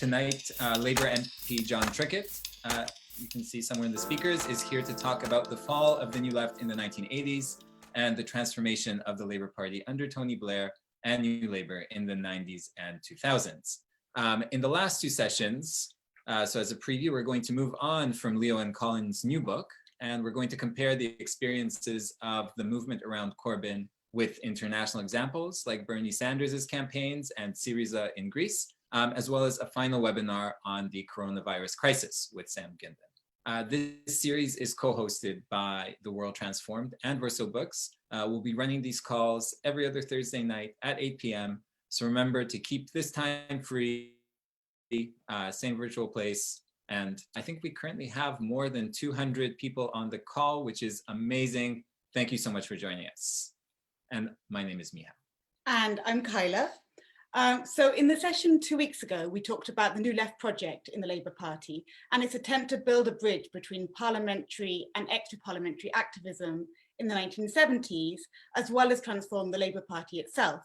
Tonight, Labour MP Jon Trickett, you can see somewhere in the speakers, is here to talk about the fall of the New Left in the 1980s and the transformation of the Labour Party under Tony Blair and New Labour in the 90s and 2000s. In the last two sessions, so as a preview, we're going to move on from Leo and Colin's new book, and we're going to compare the experiences of the movement around Corbyn with international examples like Bernie Sanders' campaigns and Syriza in Greece, as well as a final webinar on the coronavirus crisis with Sam Gindin. This series is co-hosted by The World Transformed and Verso Books. We'll be running these calls every other Thursday night at 8 p.m. So remember to keep this time free, same virtual place. And I think we currently have more than 200 people on the call, which is amazing. Thank you so much for joining us. And my name is Miha. And I'm Kyla. So in the session 2 weeks ago, we talked about the New Left project in the Labour Party and its attempt to build a bridge between parliamentary and extra-parliamentary activism in the 1970s, as well as transform the Labour Party itself.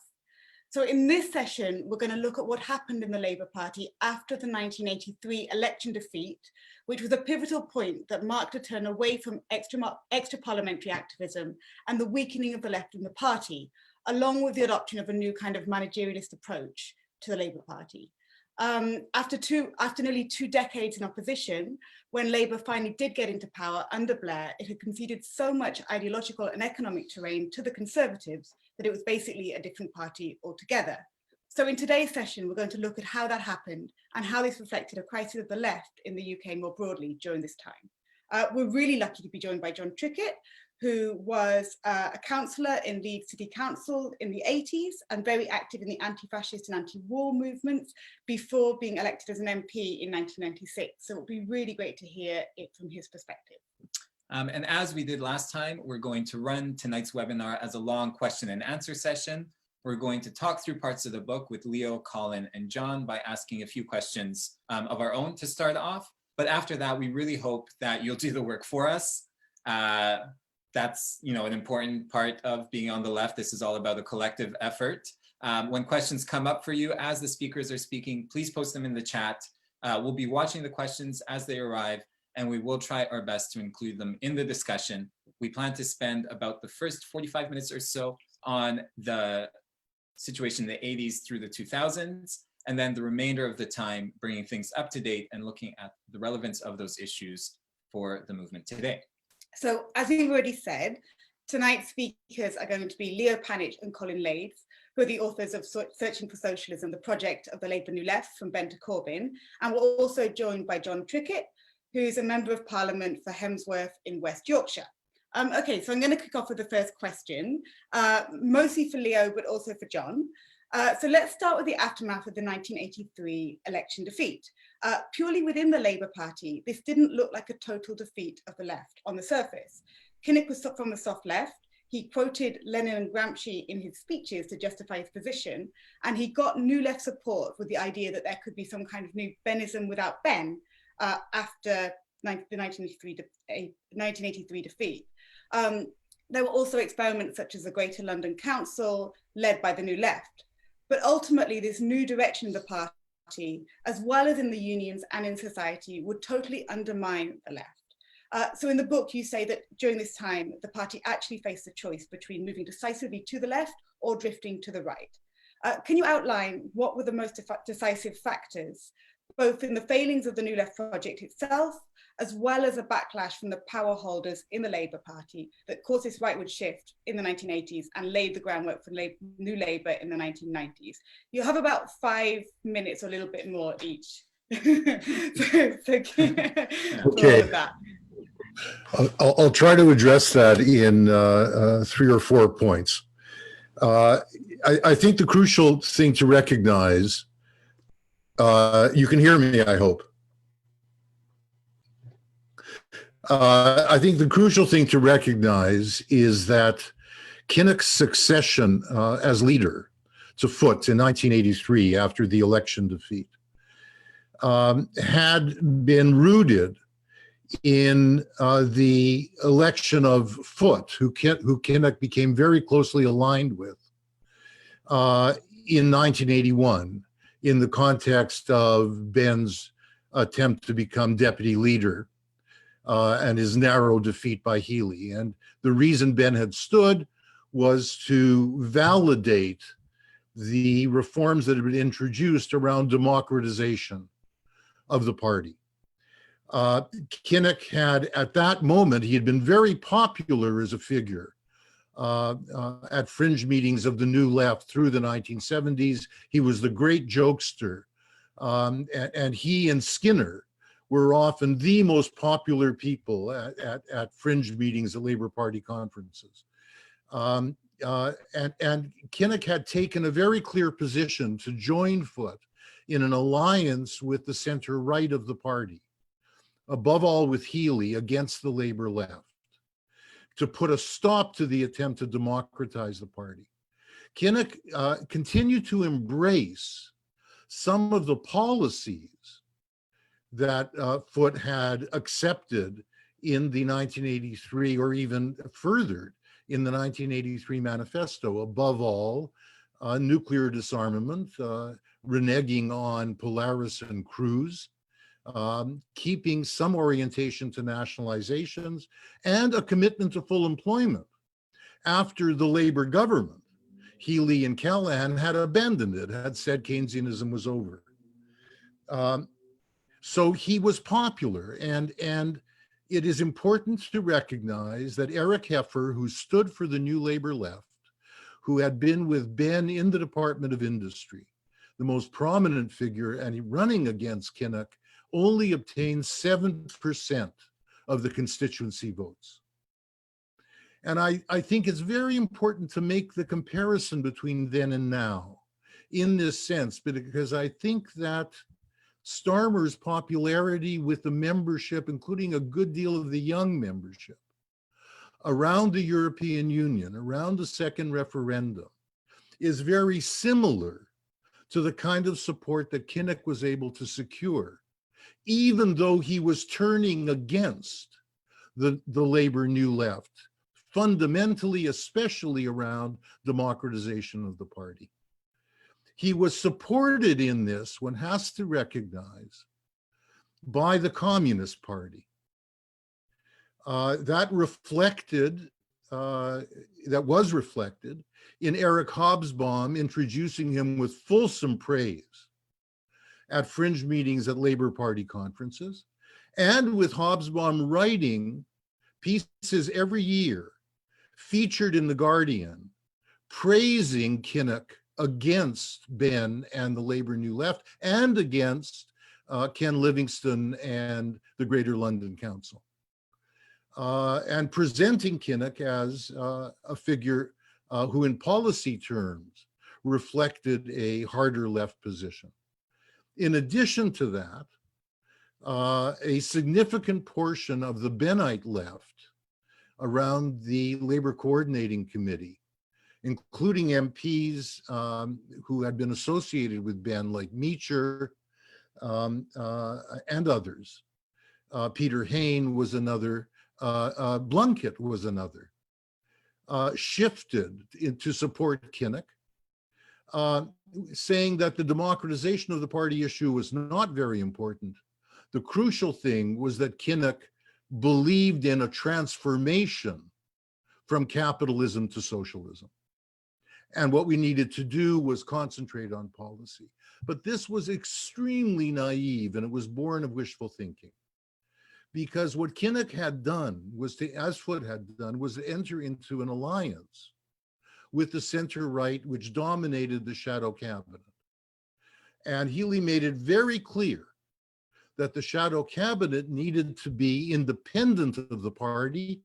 So in this session, we're going to look at what happened in the Labour Party after the 1983 election defeat, which was a pivotal point that marked a turn away from extra-parliamentary activism and the weakening of the left in the party, along with the adoption of a new kind of managerialist approach to the Labour Party. After nearly 2 decades in opposition, when Labour finally did get into power under Blair, it had conceded so much ideological and economic terrain to the Conservatives that it was basically a different party altogether. So in today's session, we're going to look at how that happened and how this reflected a crisis of the left in the UK more broadly during this time. We're really lucky to be joined by Jon Trickett, who was a councillor in Leeds City Council in the 80s and very active in the anti-fascist and anti-war movements before being elected as an MP in 1996. So it would be really great to hear it from his perspective. And as we did last time, we're going to run tonight's webinar as a long question and answer session. We're going to talk through parts of the book with Leo, Colin, and John by asking a few questions of our own to start off. But after that, we really hope that you'll do the work for us. That's, an important part of being on the left. This is all about a collective effort. When questions come up for you as the speakers are speaking, please post them in the chat. We'll be watching the questions as they arrive, and we will try our best to include them in the discussion. We plan to spend about the first 45 minutes or so on the situation in the 80s through the 2000s, and then the remainder of the time bringing things up to date and looking at the relevance of those issues for the movement today. So as we've already said, tonight's speakers are going to be Leo Panitch and Colin Lades, who are the authors of Searching for Socialism, the project of the Labour New Left from Ben to Corbyn. And we're also joined by Jon Trickett, who's a Member of Parliament for Hemsworth in West Yorkshire. Okay, so I'm going to kick off with the first question, mostly for Leo, but also for Jon. So let's start with the aftermath of the 1983 election defeat. Purely within the Labour Party, this didn't look like a total defeat of the left on the surface. Kinnock was from the soft left. He quoted Lenin and Gramsci in his speeches to justify his position, and he got New Left support with the idea that there could be some kind of new Benism without Ben after the 1983 defeat. There were also experiments such as the Greater London Council, led by the New Left. But ultimately, this new direction of the party, as well as in the unions and in society, would totally undermine the left. So in the book, you say that during this time, the party actually faced the choice between moving decisively to the left or drifting to the right. Can you outline what were the most decisive factors, both in the failings of the New Left project itself, as well as a backlash from the power holders in the Labour Party that caused this rightward shift in the 1980s and laid the groundwork for New Labour in the 1990s? You have about 5 minutes or a little bit more each. Okay. I'll try to address that in 3 or 4 points. I think the crucial thing to recognize, you can hear me, I hope. I think the crucial thing to recognize is that Kinnock's succession as leader to foot in 1983 after the election defeat had been rooted in the election of Foote, who Kinnock became very closely aligned with in 1981, in the context of Ben's attempt to become deputy leader and his narrow defeat by Healy. And the reason Ben had stood was to validate the reforms that had been introduced around democratization of the party. Kinnock had, at that moment, he had been very popular as a figure at fringe meetings of the New Left through the 1970s. He was the great jokester. And he and Skinner were often the most popular people at fringe meetings at Labour Party conferences. And Kinnock had taken a very clear position to join Foote in an alliance with the center right of the party, above all with Healy against the Labour left, to put a stop to the attempt to democratize the party. Kinnock continued to embrace some of the policies that Foote had accepted in the 1983, or even furthered in the 1983 manifesto, above all, nuclear disarmament, reneging on Polaris and Cruz, keeping some orientation to nationalizations, and a commitment to full employment after the Labour government, Healy and Callaghan, had abandoned it, had said Keynesianism was over. So he was popular, and it is important to recognize that Eric Heffer, who stood for the New Labour left, who had been with Ben in the Department of Industry, the most prominent figure, and he running against Kinnock, only obtained 7% of the constituency votes. And I think it's very important to make the comparison between then and now in this sense, because I think that Starmer's popularity with the membership, including a good deal of the young membership, around the European Union, around the second referendum, is very similar to the kind of support that Kinnock was able to secure, even though he was turning against the Labour New Left, fundamentally, especially around democratization of the party. He was supported in this, one has to recognize, by the Communist Party. That was reflected in Eric Hobsbawm introducing him with fulsome praise at fringe meetings at Labour Party conferences, and with Hobsbawm writing pieces every year featured in The Guardian, praising Kinnock against Ben and the Labour New Left, and against Ken Livingstone and the Greater London Council, and presenting Kinnock as a figure who in policy terms reflected a harder left position. In addition to that, a significant portion of the Benite left around the Labour Coordinating Committee, including MPs who had been associated with Ben, like Meacher and others. Peter Hain was another, Blunkett was another, shifted to support Kinnock, saying that the democratization of the party issue was not very important. The crucial thing was that Kinnock believed in a transformation from capitalism to socialism. And what we needed to do was concentrate on policy. But this was extremely naive, and it was born of wishful thinking. Because what Kinnock had done was to, as Foote had done, was to enter into an alliance with the center right, which dominated the shadow cabinet. And Healy made it very clear that the shadow cabinet needed to be independent of the party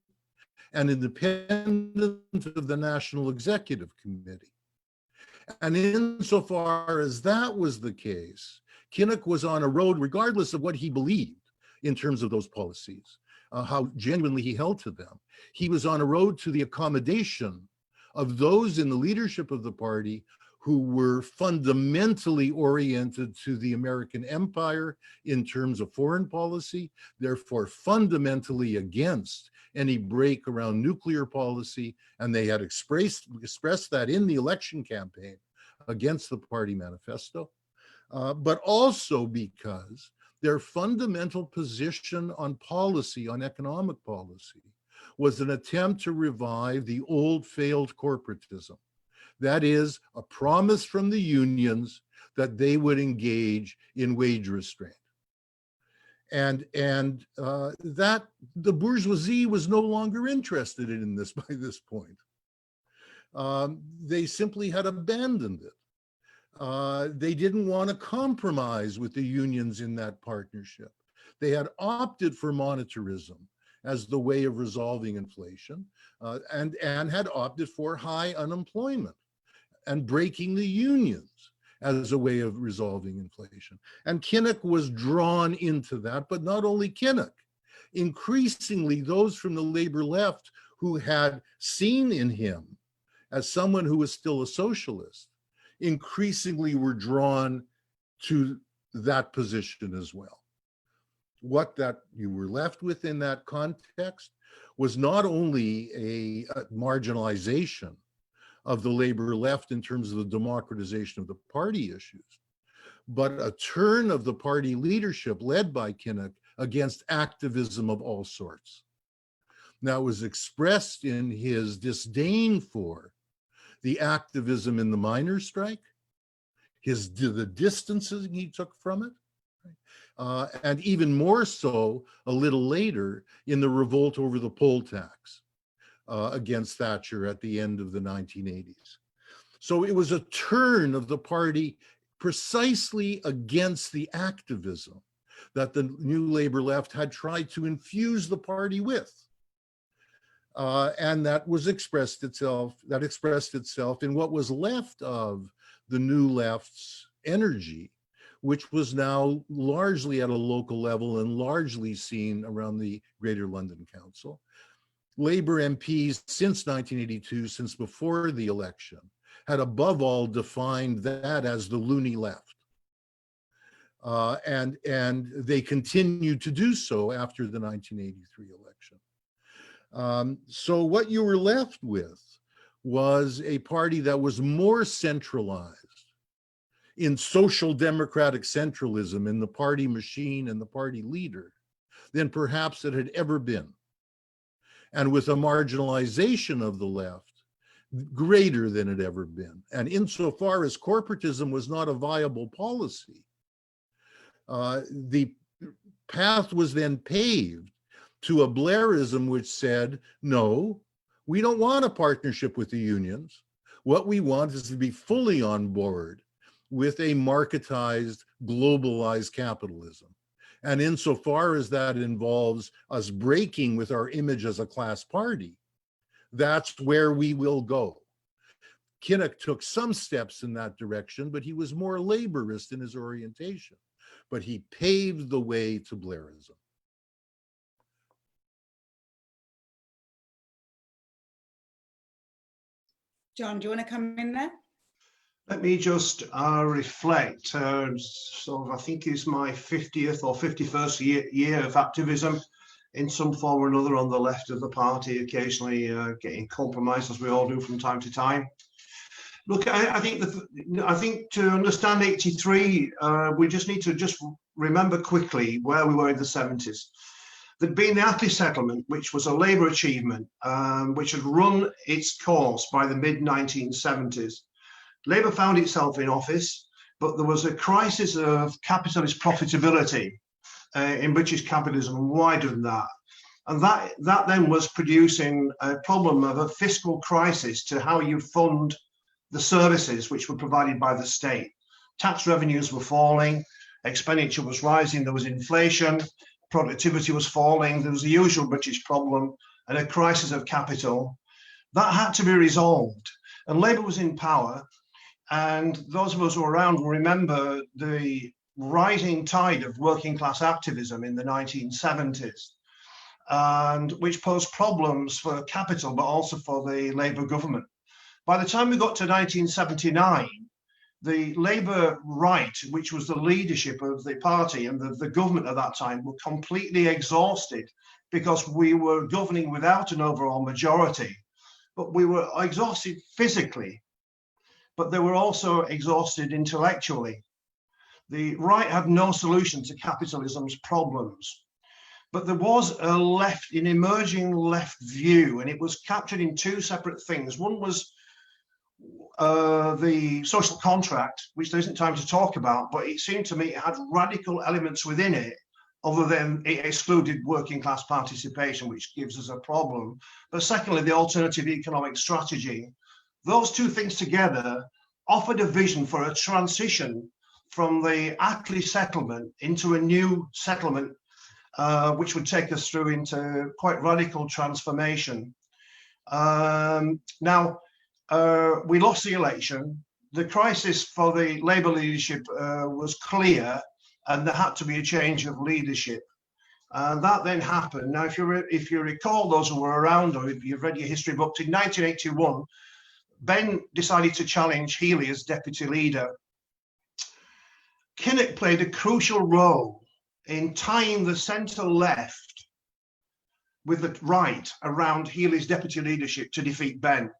and independent of the National Executive Committee. And insofar as that was the case, Kinnock was on a road, regardless of what he believed in terms of those policies, how genuinely he held to them. He was on a road to the accommodation of those in the leadership of the party who were fundamentally oriented to the American empire in terms of foreign policy, therefore fundamentally against any break around nuclear policy, and they had expressed that in the election campaign against the party manifesto. but also because their fundamental position on policy, on economic policy, was an attempt to revive the old failed corporatism. That is, a promise from the unions that they would engage in wage restraint. And that the bourgeoisie was no longer interested in this by this point. They simply had abandoned it. They didn't want to compromise with the unions in that partnership. They had opted for monetarism as the way of resolving inflation, and had opted for high unemployment and breaking the unions as a way of resolving inflation. And Kinnock was drawn into that, but not only Kinnock. Increasingly, those from the labor left who had seen in him as someone who was still a socialist, increasingly were drawn to that position as well. What that you were left with in that context was not only a marginalization of the labor left in terms of the democratization of the party issues, but a turn of the party leadership led by Kinnock against activism of all sorts. Now, it was expressed in his disdain for the activism in the miners' strike, the distances he took from it, and even more so a little later in the revolt over the poll tax against Thatcher at the end of the 1980s. So it was a turn of the party precisely against the activism that the New Labour left had tried to infuse the party with. And that expressed itself in what was left of the New Left's energy, which was now largely at a local level and largely seen around the Greater London Council. Labour MPs since 1982, since before the election, had above all defined that as the loony left. And they continued to do so after the 1983 election. So what you were left with was a party that was more centralized in social democratic centralism in the party machine and the party leader than perhaps it had ever been. And with a marginalization of the left greater than it ever been. And insofar as corporatism was not a viable policy, the path was then paved to a Blairism which said, no, we don't want a partnership with the unions. What we want is to be fully on board with a marketized, globalized capitalism. And insofar as that involves us breaking with our image as a class party, that's where we will go. Kinnock took some steps in that direction, but he was more laborist in his orientation. But he paved the way to Blairism. Jon, do you want to come in there? Let me just reflect. So I think it's my 50th or 51st year of activism in some form or another on the left of the party, occasionally getting compromised, as we all do from time to time. Look, I think to understand 83, we just need to remember quickly where we were in the 70s. There'd been the Attlee settlement, which was a labour achievement, which had run its course by the mid-1970s. Labour found itself in office, but there was a crisis of capitalist profitability in British capitalism and wider than that. And that then was producing a problem of a fiscal crisis to how you fund the services which were provided by the state. Tax revenues were falling, expenditure was rising, there was inflation, productivity was falling, there was the usual British problem and a crisis of capital. That had to be resolved. And Labour was in power. And those of us who were around will remember the rising tide of working class activism in the 1970s, and which posed problems for capital, but also for the Labour government. By the time we got to 1979, the Labour right, which was the leadership of the party and the government at that time, were completely exhausted because we were governing without an overall majority, but we were exhausted physically. But they were also exhausted intellectually. The right had no solution to capitalism's problems. But there was an emerging left view, and it was captured in two separate things. One was the social contract, which there isn't time to talk about, but it seemed to me it had radical elements within it, other than it excluded working class participation, which gives us a problem. But secondly, the alternative economic strategy. Those two things together offered a vision for a transition from the Ackley settlement into a new settlement, which would take us through into quite radical transformation. Now, we lost the election. The crisis for the Labour leadership was clear, and there had to be a change of leadership. And that then happened. Now, if you recall, those who were around, or if you've read your history books, in 1981, Ben decided to challenge Healey as deputy leader. Kinnock played a crucial role in tying the centre-left with the right around Healey's deputy leadership to defeat Ben.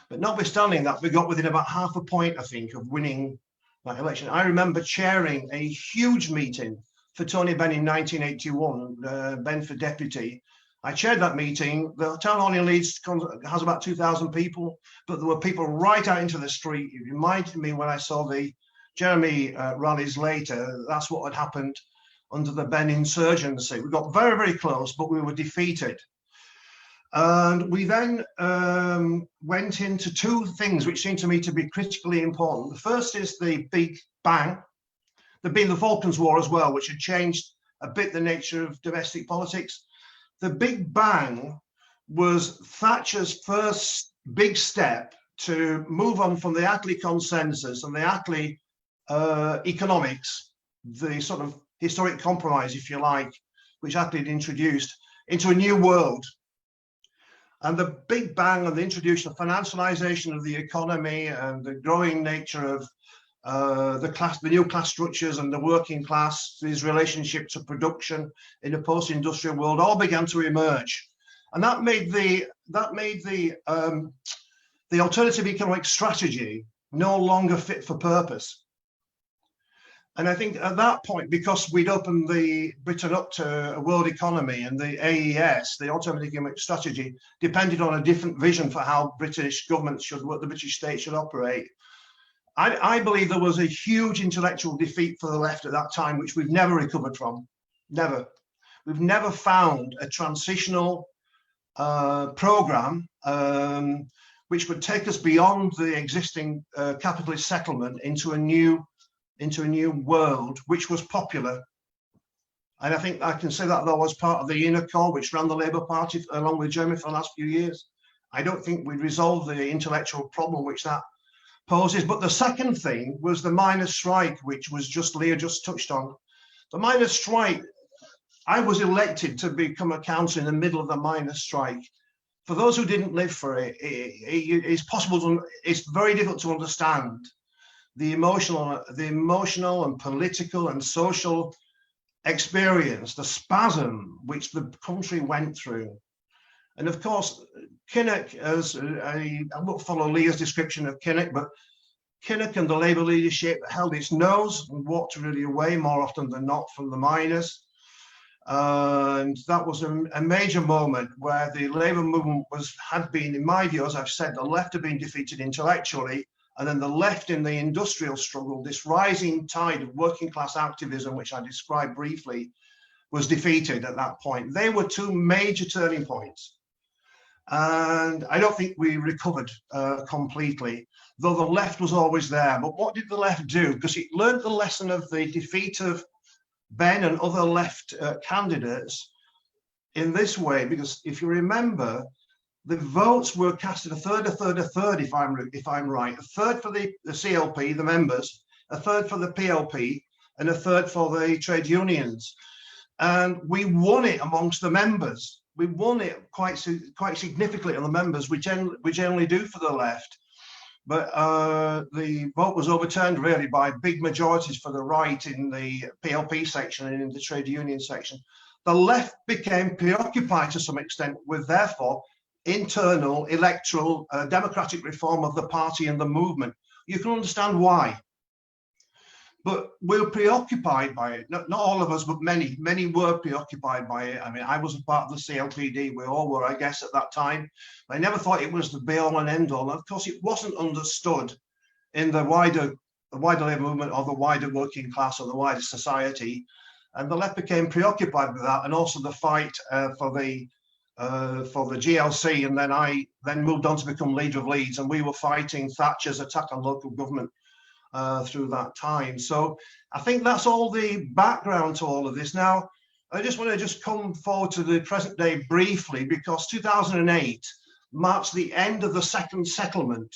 But notwithstanding that, we got within about half a point, I think, of winning that election. I remember chairing a huge meeting for Tony Benn in 1981, Ben for deputy. I chaired that meeting. The town hall in Leeds has about 2,000 people, but there were people right out into the street. It reminded me when I saw the Jeremy rallies later, that's what had happened under the Ben insurgency. We got very, very close, but we were defeated. And we then went into two things which seem to me to be critically important. The first is the Big Bang. There'd been the Falklands War as well, which had changed a bit the nature of domestic politics. The Big Bang was Thatcher's first big step to move on from the Ackley consensus and the Ackley economics, the sort of historic compromise, if you like, which Ackley had introduced, into a new world. And the Big Bang and the introduction of financialization of the economy and the growing nature of the new class structures and the working class, his relationship to production in a post-industrial world, all began to emerge, and that made the alternative economic strategy no longer fit for purpose. And I think at that point, because we'd opened Britain up to a world economy, and the AES, the alternative economic strategy, depended on a different vision for how British government what the British state should operate. I believe there was a huge intellectual defeat for the left at that time, which we've never recovered from. Never. We've never found a transitional program which would take us beyond the existing capitalist settlement into a new world, which was popular. And I think I can say that was part of the inner core which ran the Labour Party along with Jeremy for the last few years. I don't think we resolved the intellectual problem which that poses. But the second thing was the miners' strike, which was Leah just touched on. The miners' strike, I was elected to become a councillor in the middle of the miners' strike. For those who didn't live for it, it's very difficult to understand the emotional and political and social experience, the spasm which the country went through. And of course, Kinnock, I won't follow Leah's description of Kinnock, but Kinnock and the Labour leadership held its nose and walked really away more often than not from the miners. And that was a major moment where the Labour movement had been, in my view, as I've said, the left had been defeated intellectually, and then the left in the industrial struggle, this rising tide of working class activism, which I described briefly, was defeated at that point. They were two major turning points. And I don't think we recovered completely, though the left was always there. But what did the left do? Because it learned the lesson of the defeat of Ben and other left candidates in this way, because if you remember, the votes were cast at a third, if I'm right. A third for the CLP, the members, a third for the PLP, and a third for the trade unions. And we won it amongst the members. We won it quite significantly on the members. We generally do for the left. But the vote was overturned really by big majorities for the right in the PLP section and in the trade union section. The left became preoccupied to some extent with, therefore, internal electoral democratic reform of the party and the movement. You can understand why. but we were preoccupied by it. Not all of us, but many were preoccupied by it. I mean, I wasn't part of the CLPD. We all were, I guess, at that time. I never thought it was the be-all and end-all. And of course, it wasn't understood in the wider labour movement or the wider working class or the wider society. And the left became preoccupied with that, and also the fight for the GLC. And then I moved on to become leader of Leeds, and we were fighting Thatcher's attack on local government through that time. So I think that's all the background to all of this. Now, I just want to come forward to the present day briefly, because 2008 marks the end of the second settlement,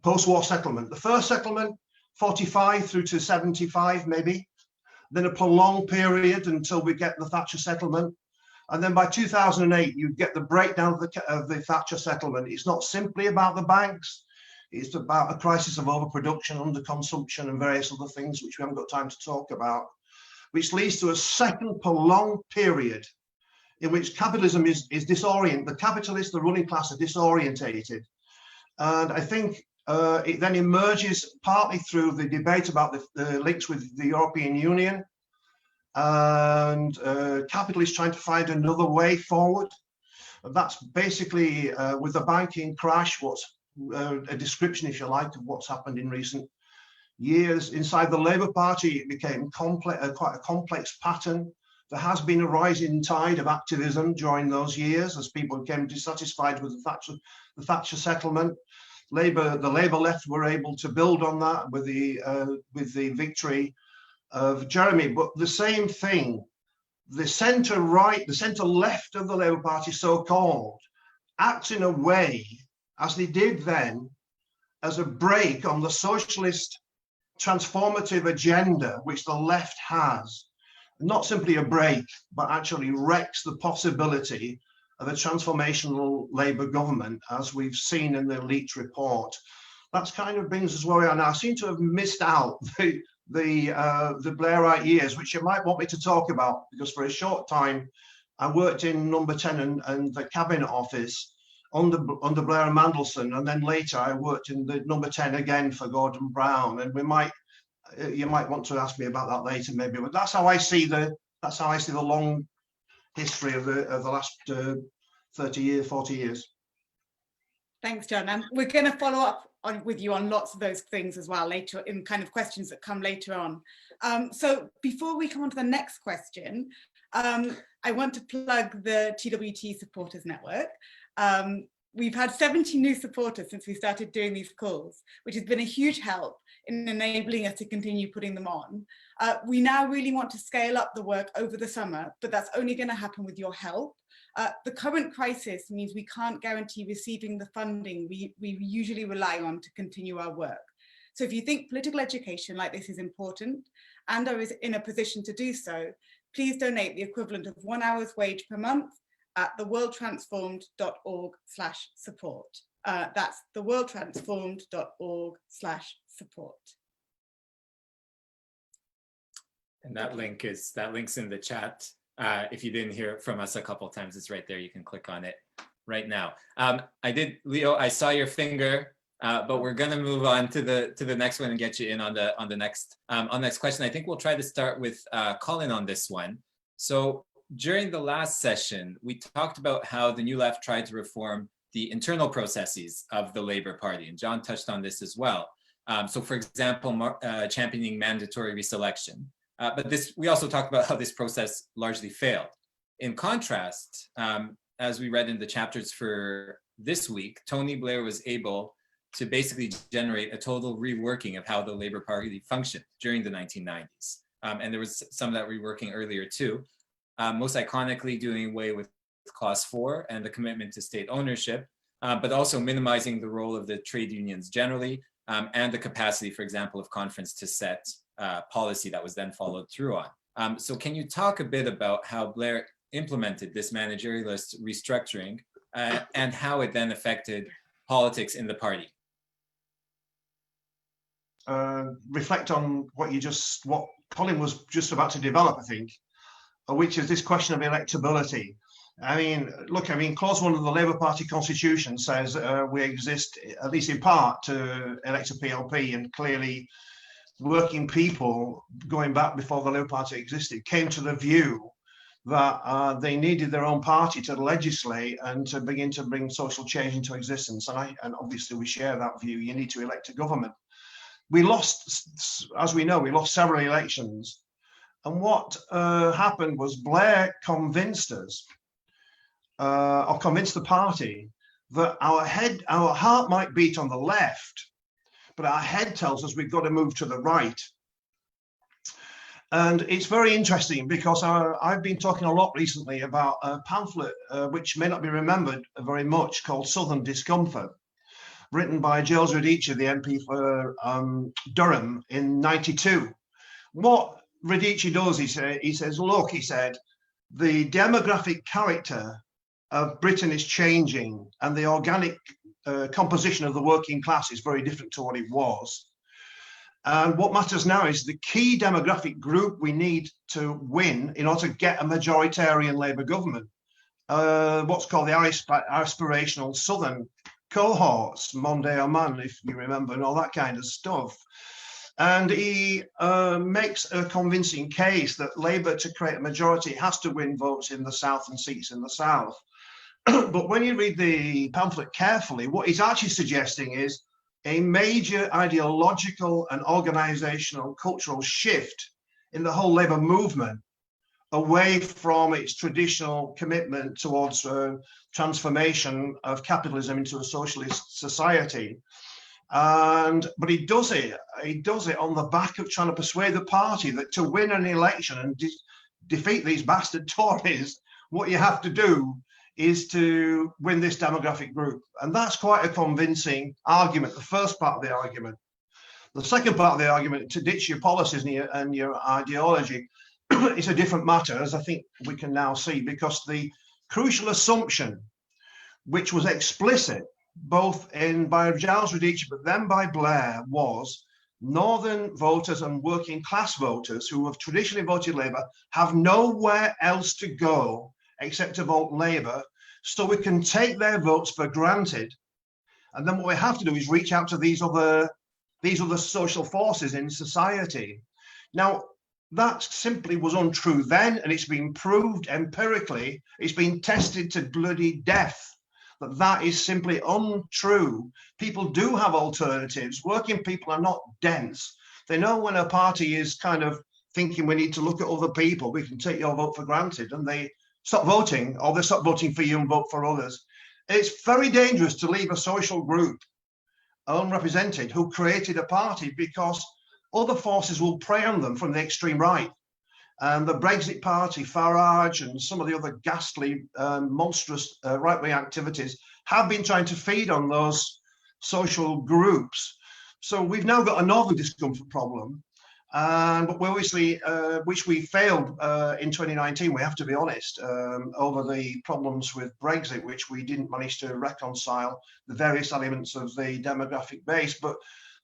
post-war settlement. The first settlement, 45 through to 75 maybe, then a prolonged period until we get the Thatcher settlement. And then by 2008, you get the breakdown of the Thatcher settlement. It's not simply about the banks. It's about a crisis of overproduction, underconsumption, and various other things which we haven't got time to talk about, which leads to a second prolonged period in which capitalism is disoriented. The capitalists, the ruling class, are disorientated. And I think it then emerges partly through the debate about the links with the European Union, and capitalists trying to find another way forward. And that's basically with the banking crash, what's a description, if you like, of what's happened in recent years. Inside the Labour Party, it became quite a complex pattern. There has been a rising tide of activism during those years as people became dissatisfied with the Thatcher settlement. The Labour left were able to build on that with the victory of Jeremy. But the same thing, the centre right, the centre left of the Labour Party, so-called, acts in a way, as they did then, as a break on the socialist transformative agenda which the left has. Not simply a break, but actually wrecks the possibility of a transformational Labour government, as we've seen in the Leach report. That's kind of brings us where we are now. I seem to have missed out the Blairite years, which you might want me to talk about, because for a short time I worked in Number 10 and the Cabinet Office under Blair and Mandelson, and then later I worked in the Number 10 again for Gordon Brown. And you might want to ask me about that later, maybe. But that's how I see the long history of the last 30 years, 40 years. Thanks, Jon. And we're going to follow up with you on lots of those things as well later, in kind of questions that come later on. So before we come on to the next question, I want to plug the TWT Supporters Network. We've had 70 new supporters since we started doing these calls, which has been a huge help in enabling us to continue putting them on. We now really want to scale up the work over the summer, but that's only going to happen with your help. The current crisis means we can't guarantee receiving the funding we usually rely on to continue our work. So if you think political education like this is important and are in a position to do so, please donate the equivalent of 1 hour's wage per month at theworldtransformed.org/support. That's theworldtransformed.org/support. And that link's in the chat. If you didn't hear it from us a couple of times, it's right there. You can click on it right now. Leo, I saw your finger, but we're gonna move on to the next one and get you in on the next question. I think we'll try to start with Colin on this one. So during the last session, we talked about how the New Left tried to reform the internal processes of the Labour Party, and Jon touched on this as well. So for example, championing mandatory reselection. But we also talked about how this process largely failed. In contrast, as we read in the chapters for this week, Tony Blair was able to basically generate a total reworking of how the Labour Party functioned during the 1990s. And there was some of that reworking earlier too. Most iconically doing away with Clause 4 and the commitment to state ownership, but also minimizing the role of the trade unions generally, and the capacity, for example, of conference to set policy that was then followed through on. So can you talk a bit about how Blair implemented this managerialist restructuring and how it then affected politics in the party? Reflect on what Colin was just about to develop, I think, which is this question of electability. Clause 1 of the Labour Party constitution says we exist, at least in part, to elect a PLP, and clearly working people, going back before the Labour Party existed, came to the view that they needed their own party to legislate and to begin to bring social change into existence. And obviously we share that view. You need to elect a government. We lost, as we know, we lost several elections. And what happened was Blair convinced us, or convinced the party, that our heart might beat on the left, but our head tells us we've got to move to the right. And it's very interesting because I've been talking a lot recently about a pamphlet which may not be remembered very much, called Southern Discomfort, written by Giles Radice, the MP for Durham, in '92. What Radice does, he says, look, he said, the demographic character of Britain is changing, and the organic composition of the working class is very different to what it was. And what matters now is the key demographic group we need to win in order to get a majoritarian Labour government, what's called the aspirational Southern cohorts, Monday or Man, if you remember, and all that kind of stuff. And he makes a convincing case that Labour, to create a majority, has to win votes in the South and seats in the South. But when you read the pamphlet carefully, what he's actually suggesting is a major ideological and organisational cultural shift in the whole Labour movement, away from its traditional commitment towards transformation of capitalism into a socialist society. But he does it on the back of trying to persuade the party that to win an election and defeat these bastard Tories, what you have to do is to win this demographic group. And that's quite a convincing argument, the first part of the argument. The second part of the argument, to ditch your policies and your ideology, is a different matter, as I think we can now see, because the crucial assumption, which was explicit both by Giles Radice but then by Blair, was northern voters and working class voters who have traditionally voted Labour have nowhere else to go except to vote Labour, so we can take their votes for granted. And then what we have to do is reach out to these other social forces in society. Now, that simply was untrue then, and it's been proved empirically, it's been tested to bloody death, that is simply untrue. People do have alternatives. Working people are not dense. They know when a party is kind of thinking we need to look at other people, we can take your vote for granted, and they stop voting, or they stop voting for you and vote for others. It's very dangerous to leave a social group unrepresented who created a party, because other forces will prey on them from the extreme right. And the Brexit Party, Farage, and some of the other ghastly, monstrous right-wing activities have been trying to feed on those social groups. So we've now got a northern discomfort problem, but we obviously, which we failed in 2019, we have to be honest, over the problems with Brexit, which we didn't manage to reconcile the various elements of the demographic base. But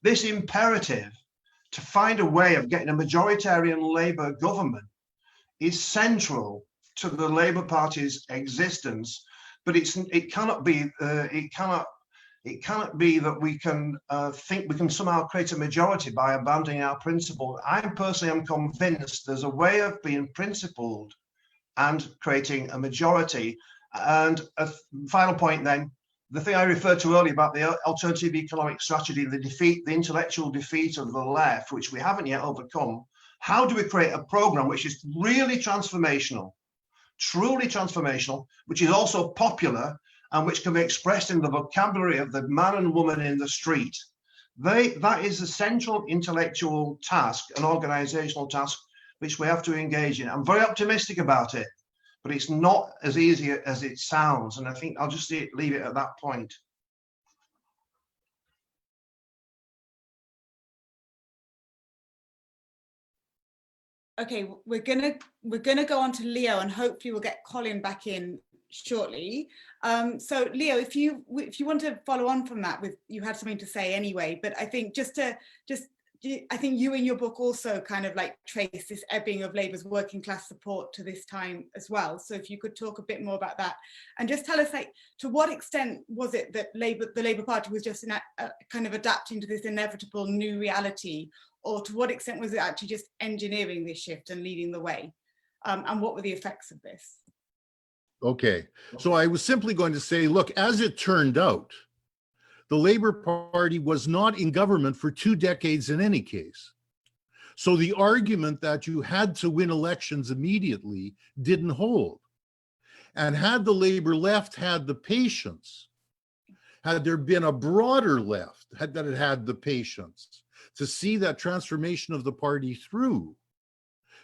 this imperative to find a way of getting a majoritarian Labour government is central to the Labour Party's existence. But it cannot be that we can think we can somehow create a majority by abandoning our principle. I personally am convinced there's a way of being principled and creating a majority. And a final point then, the thing I referred to earlier about the alternative economic strategy, the intellectual defeat of the left, which we haven't yet overcome. How do we create a program which is really transformational, truly transformational, which is also popular, and which can be expressed in the vocabulary of the man and woman in the street? That is a central intellectual task, an organizational task, which we have to engage in. I'm very optimistic about it, but it's not as easy as it sounds. And I think I'll just leave it at that point. Okay, we're gonna go on to Leo, and hopefully we'll get Colin back in shortly. So Leo, if you want to follow on from that, you had something to say anyway, but I think I think you in your book also kind of like trace this ebbing of Labour's working class support to this time as well. So if you could talk a bit more about that, and just tell us, like, to what extent was it that the Labour Party was just kind of adapting to this inevitable new reality, Or to what extent was it actually just engineering this shift and leading the way? And what were the effects of this? Okay, so I was simply going to say, look, as it turned out, the Labour Party was not in government for 2 decades in any case. So the argument that you had to win elections immediately didn't hold. And had the Labour left had the patience, had there been a broader left that it had the patience to see that transformation of the party through,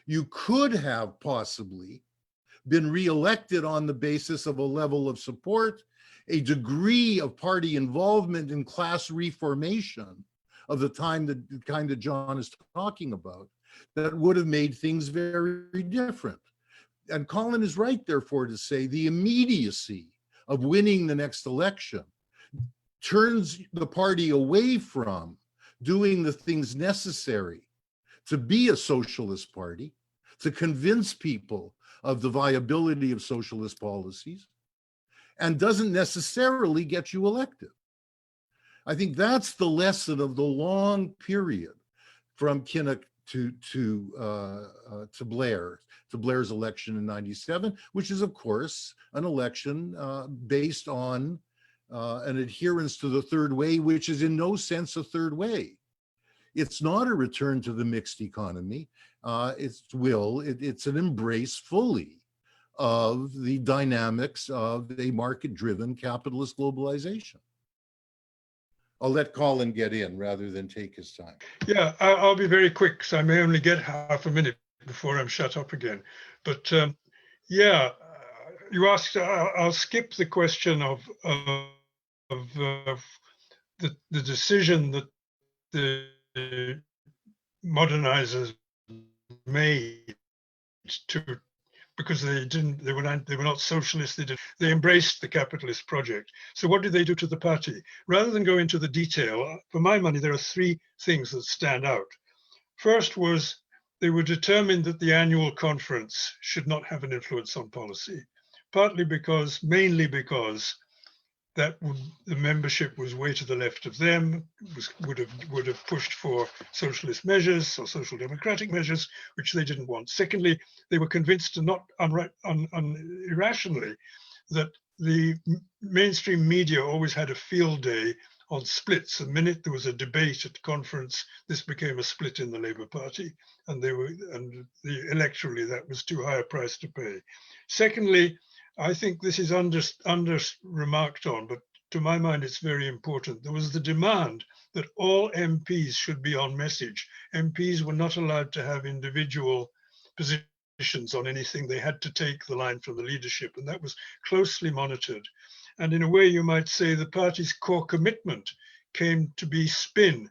you could have possibly been reelected on the basis of a level of support, a degree of party involvement in class reformation of the time that the kind that Jon is talking about, that would have made things very different. And Colin is right, therefore, to say the immediacy of winning the next election turns the party away from doing the things necessary to be a socialist party, to convince people of the viability of socialist policies, and doesn't necessarily get you elected. I think that's the lesson of the long period from Kinnock to Blair's election in '97, which is, of course, an election based on an adherence to the third way, which is in no sense a third way. It's not a return to the mixed economy. It's an embrace fully of the dynamics of a market-driven capitalist globalization. I'll let Colin get in rather than take his time. Yeah, I'll be very quick, so I may only get half a minute before I'm shut up again. But yeah, you asked, I'll skip the question of the decision that the modernizers made to, because they were not socialists, they embraced the capitalist project. So what did they do to the party? Rather than go into the detail, for my money, there are 3 things that stand out. First was they were determined that the annual conference should not have an influence on policy, mainly because the membership was way to the left of them, would have pushed for socialist measures or social democratic measures, which they didn't want. Secondly, they were convinced, and not irrationally, that the mainstream media always had a field day on splits. The minute there was a debate at conference, this became a split in the Labour Party, and electorally that was too high a price to pay. Secondly, I think this is under remarked on, but to my mind, it's very important. There was the demand that all MPs should be on message. MPs were not allowed to have individual positions on anything. They had to take the line from the leadership, and that was closely monitored. And in a way, you might say the party's core commitment came to be spin.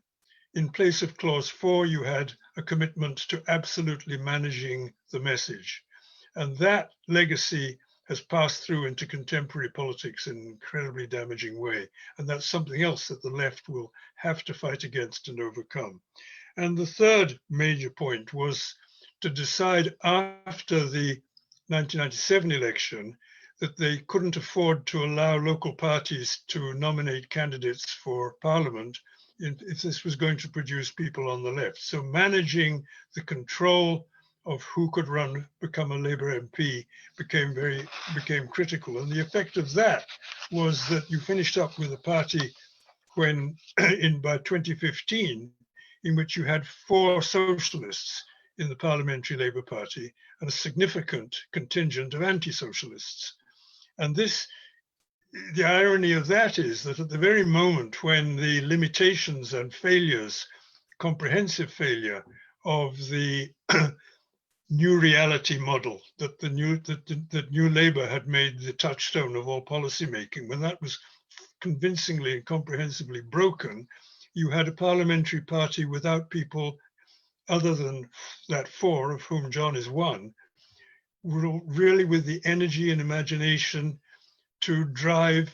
In place of clause 4, you had a commitment to absolutely managing the message. And that legacy has passed through into contemporary politics in an incredibly damaging way. And that's something else that the left will have to fight against and overcome. And the third major point was to decide after the 1997 election that they couldn't afford to allow local parties to nominate candidates for parliament if this was going to produce people on the left. So managing the control of who could become a Labour MP became critical. And the effect of that was that you finished up with a party by 2015, in which you had 4 socialists in the Parliamentary Labour Party and a significant contingent of anti-socialists. And the irony of that is that at the very moment when the limitations and failures, comprehensive failure of the new reality model that New Labour had made the touchstone of all policy making, when that was convincingly and comprehensively broken, you had a parliamentary party without people other than that 4, of whom Jon is one, really with the energy and imagination to drive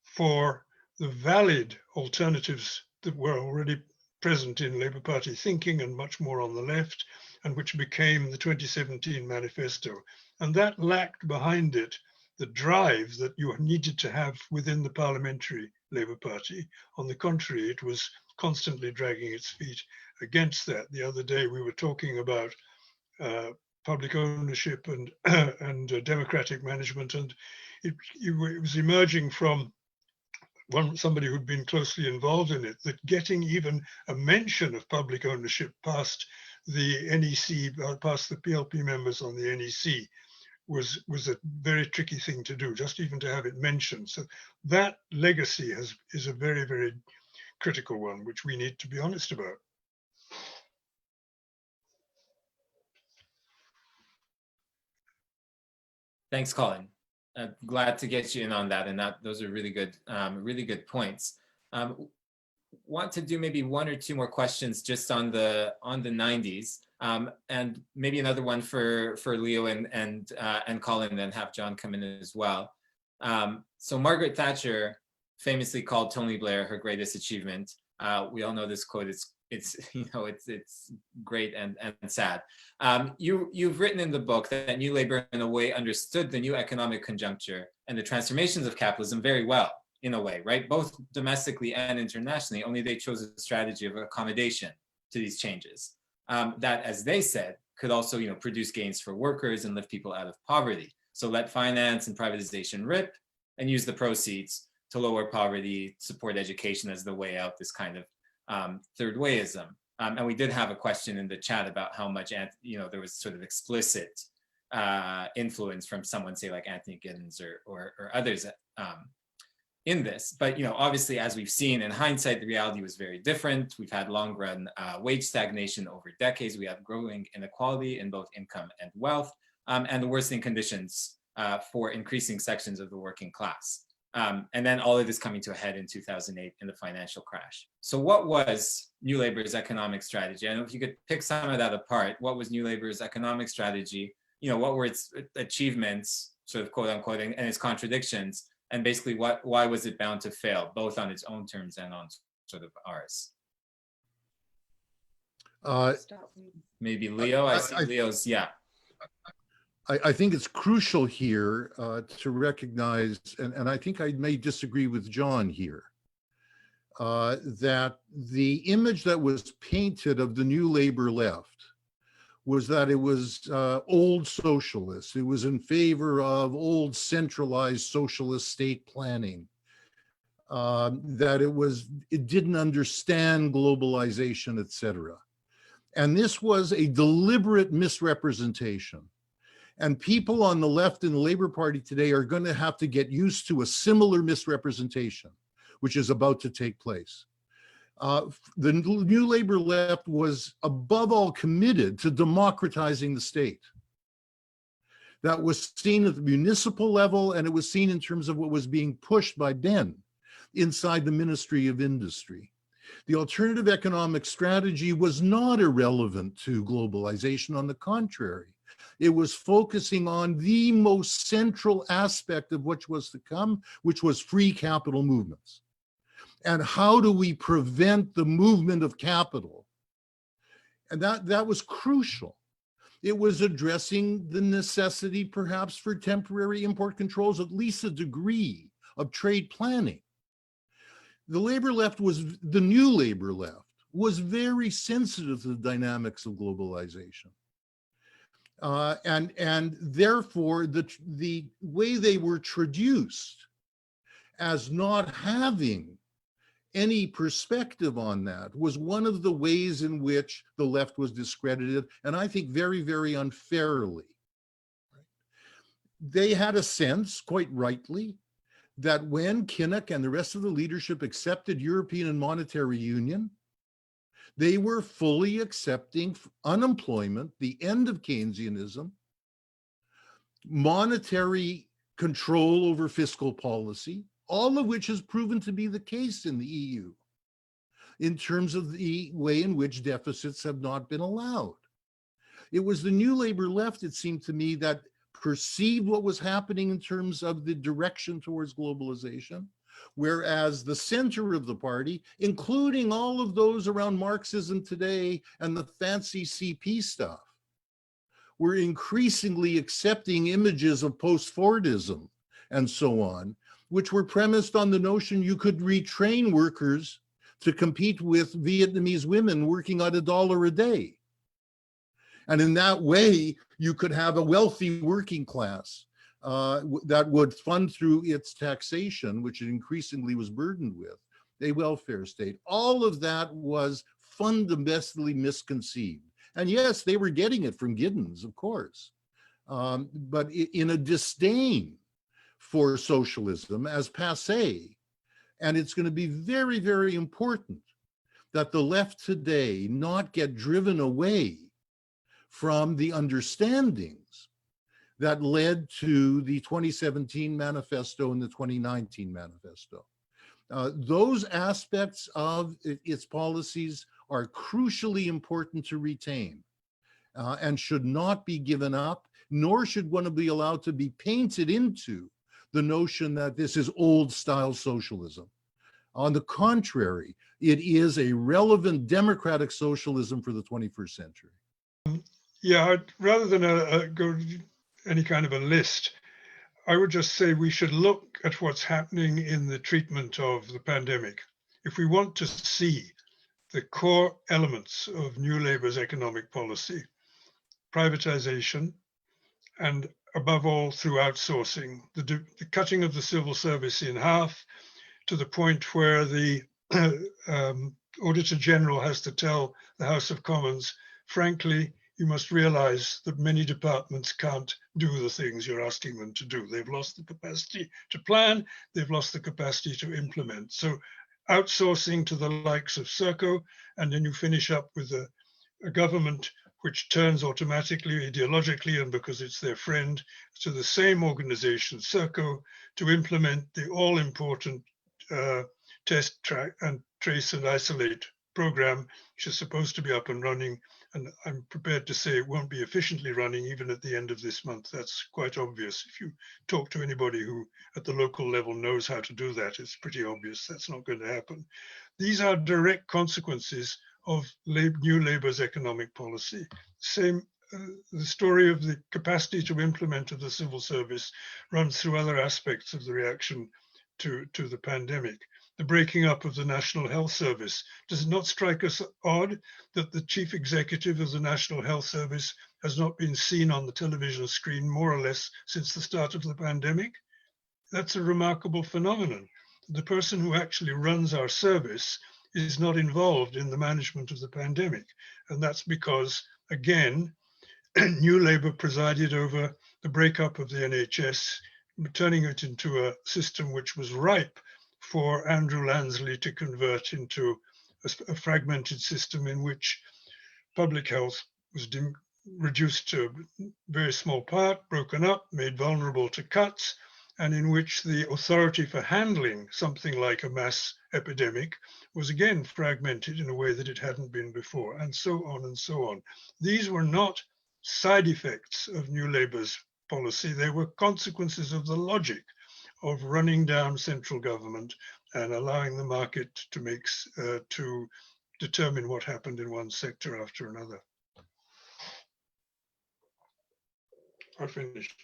for the valid alternatives that were already present in Labour Party thinking and much more on the left, and which became the 2017 manifesto. And that lacked behind it the drive that you needed to have within the parliamentary Labour Party. On the contrary, it was constantly dragging its feet against that. The other day we were talking about public ownership and and democratic management, and it was emerging from somebody who'd been closely involved in it, that getting even a mention of public ownership past the NEC, past the PLP members on the NEC, was a very tricky thing to do, just even to have it mentioned. So that legacy is a very, very critical one, which we need to be honest about. Thanks, Colin. Glad to get you in on that, and those are really good points. Want to do maybe one or two more questions just on the 90s, and maybe another one for Leo and Colin, then have Jon come in as well. So Margaret Thatcher famously called Tony Blair her greatest achievement. We all know this quote. It's great and sad. You've written in the book that New Labour in a way understood the new economic conjuncture and the transformations of capitalism very well, in a way, right? Both domestically and internationally, only they chose a strategy of accommodation to these changes. That, as they said, could also produce gains for workers and lift people out of poverty. So let finance and privatization rip and use the proceeds to lower poverty, support education as the way out, this kind of third wayism. And we did have a question in the chat about how much, there was sort of explicit influence from someone, say like Anthony Giddens or others in this. But, obviously, as we've seen in hindsight, the reality was very different. We've had long run wage stagnation over decades. We have growing inequality in both income and wealth, and the worsening conditions for increasing sections of the working class. And then all of this coming to a head in 2008 in the financial crash. So what was New Labour's economic strategy? I know if you could pick some of that apart, what was New Labour's economic strategy? What were its achievements, sort of quote unquote, and its contradictions? And basically why was it bound to fail, both on its own terms and on sort of ours? Maybe Leo, I see Leo's, yeah. I think it's crucial here to recognize, and I think I may disagree with Jon here, that the image that was painted of the New Labour left was that it was old socialist. It was in favor of old centralized socialist state planning, that it didn't understand globalization, etc. And this was a deliberate misrepresentation. And people on the left in the Labour Party today are going to have to get used to a similar misrepresentation, which is about to take place. The New Labour left was above all committed to democratizing the state. That was seen at the municipal level, and it was seen in terms of what was being pushed by Ben inside the Ministry of Industry. The alternative economic strategy was not irrelevant to globalization. On the contrary, it was focusing on the most central aspect of which was to come, which was free capital movements. And how do we prevent the movement of capital? And that was crucial. It was addressing the necessity, perhaps, for temporary import controls, at least a degree of trade planning. The New Labour left was very sensitive to the dynamics of globalization. And therefore, the way they were traduced as not having any perspective on that was one of the ways in which the left was discredited, and I think very, very unfairly. They had a sense, quite rightly, that when Kinnock and the rest of the leadership accepted European and monetary union, they were fully accepting unemployment, the end of Keynesianism, monetary control over fiscal policy, all of which has proven to be the case in the EU in terms of the way in which deficits have not been allowed. It was the New Labour left, it seemed to me, that perceived what was happening in terms of the direction towards globalization, whereas the center of the party, including all of those around Marxism today and the fancy CP stuff, were increasingly accepting images of post-Fordism and so on, which were premised on the notion you could retrain workers to compete with Vietnamese women working on $1 a day. And in that way, you could have a wealthy working class that would fund through its taxation, which it increasingly was burdened with, a welfare state. All of that was fundamentally misconceived. And yes, they were getting it from Giddens, of course, but in a disdain for socialism as passé. And it's going to be very, very important that the left today not get driven away from the understandings that led to the 2017 manifesto and the 2019 manifesto. Those aspects of its policies are crucially important to retain and should not be given up, nor should one be allowed to be painted into the notion that this is old style socialism. On the contrary, it is a relevant democratic socialism for the 21st century. Yeah, rather than go any kind of a list, I would just say we should look at what's happening in the treatment of the pandemic. If we want to see the core elements of New Labour's economic policy, privatization, and above all through outsourcing, the cutting of the civil service in half to the point where the Auditor General has to tell the House of Commons, frankly, you must realize that many departments can't do the things you're asking them to do. They've lost the capacity to plan, they've lost the capacity to implement. So outsourcing to the likes of Serco, and then you finish up with a government which turns automatically, ideologically, and because it's their friend, to the same organization, Serco, to implement the all-important test, track, and trace and isolate program, which is supposed to be up and running. And I'm prepared to say it won't be efficiently running even at the end of this month. That's quite obvious. If you talk to anybody who at the local level knows how to do that, it's pretty obvious that's not going to happen. These are direct consequences of New Labour's economic policy. The story of the capacity to implement of the civil service runs through other aspects of the reaction to the pandemic. The breaking up of the National Health Service. Does it not strike us odd that the chief executive of the National Health Service has not been seen on the television screen more or less since the start of the pandemic? That's a remarkable phenomenon. The person who actually runs our service is not involved in the management of the pandemic. And that's because, again, New Labour presided over the breakup of the NHS, turning it into a system which was ripe for Andrew Landslide to convert into a fragmented system in which public health was reduced to a very small part, broken up, made vulnerable to cuts, and in which the authority for handling something like a mass epidemic was again fragmented in a way that it hadn't been before, and so on and so on. These were not side effects of New Labour's policy, they were consequences of the logic of running down central government and allowing the market to determine what happened in one sector after another. I finished.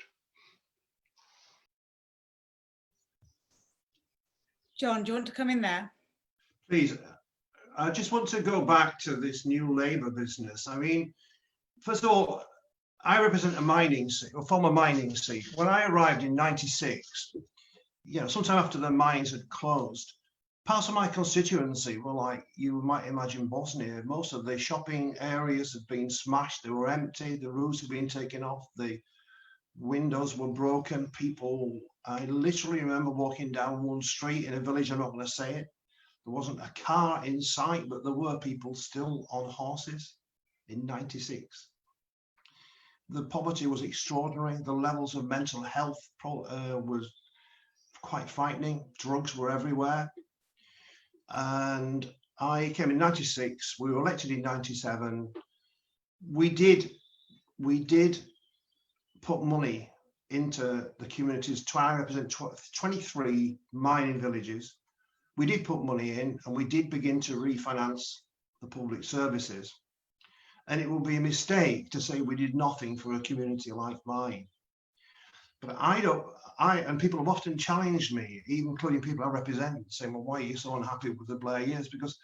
Jon, do you want to come in there? Please. I just want to go back to this New Labour business. I mean, first of all, I represent a mining seat, a former mining seat. When I arrived in '96, sometime after the mines had closed, parts of my constituency were like you might imagine Bosnia. Most of the shopping areas had been smashed, they were empty, the roofs had been taken off, the windows were broken. I literally remember walking down one street in a village, I'm not going to say it. There wasn't a car in sight, but there were people still on horses in '96. The poverty was extraordinary. The levels of mental health was quite frightening. Drugs were everywhere. And I came in '96. We were elected in '97. We did put money into the communities. I represent 23 mining villages. We did put money in, and we did begin to refinance the public services. And it would be a mistake to say we did nothing for a community like mine. But and people have often challenged me, even including people I represent, saying, well, why are you so unhappy with the Blair years? Because